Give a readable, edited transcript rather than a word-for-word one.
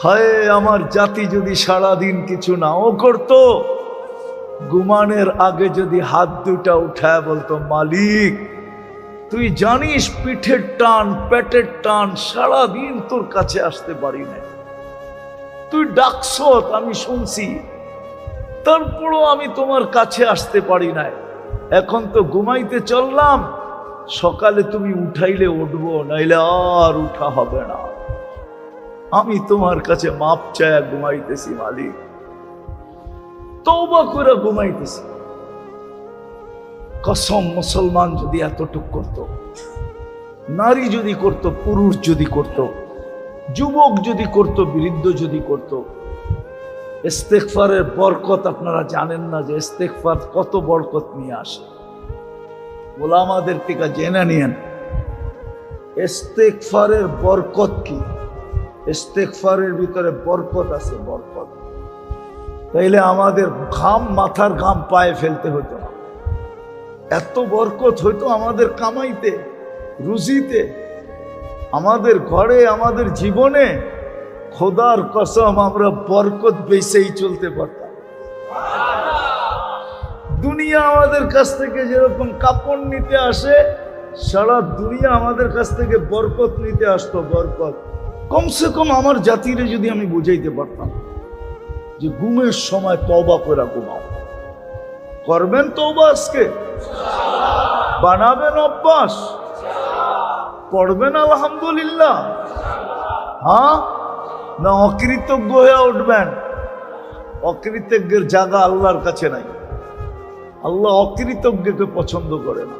হায় আমার জাতি যদি সারাদিন কিছু নাও করত, ঘুমানোর আগে যদি হাত দুটা উঠায় বলতো, মালিক তুই জানিস পিঠের টান পেটের টান, সারাদিন তোর কাছে আসতে পারি না, তুই ডাকছ আমি শুনছি, তারপরও আমি তোমার কাছে আসতে পারি না, এখন তো ঘুমাইতে চললাম, সকালে তুমি উঠাইলে উঠবো, নাইলে আর উঠা হবে না, আমি তোমার কাছে মাপ চায়া ঘুমাইতেছি মালিক, তওবা করে ঘুমাইতেছি। কসম, মুসলমান যদি এতটুক করত, নারী যদি করত, পুরুষ যদি করত, যুবক যদি করত, বৃদ্ধ যদি করত, ইস্তেগফারের বরকত আপনারা জানেন না যে ইস্তেগফার কত বরকত নিয়ে আসে। ওলামাদের থেকে জেনে নিয়েন ইস্তেগফারের বরকত কি। ইস্তেগফারের ভিতরে বরকত আছে, বরকত। তাইলে আমাদের ঘাম, মাথার ঘাম পায়ে ফেলতে হতো না, এত বরকত হইতো আমাদের কামাইতে, রুজিতে, আমাদের ঘরে, আমাদের জীবনে। খোদার কসম আমরা বরকত বেচেই চলতে পারতাম। দুনিয়া আমাদের কাছ থেকে যেরকম কাপড় নিতে আসে, সারা দুনিয়া আমাদের কাছ থেকে বরকত নিতে আসতো, বরকত। কমসে কম আমার জাতিরে যদি আমি বুঝাইতে পারতাম যে ঘুমের সময় তওবা করে ঘুমাও, করবেন তওবা, আজকে বানাবেন অভ্যাস, পড়বেন আলহামদুলিল্লাহ, হ্যাঁ না অকৃতজ্ঞ হয়ে উঠবেন? অকৃতজ্ঞের জায়গা আল্লাহর কাছে নাই, আল্লাহ অকৃতজ্ঞকে পছন্দ করে না।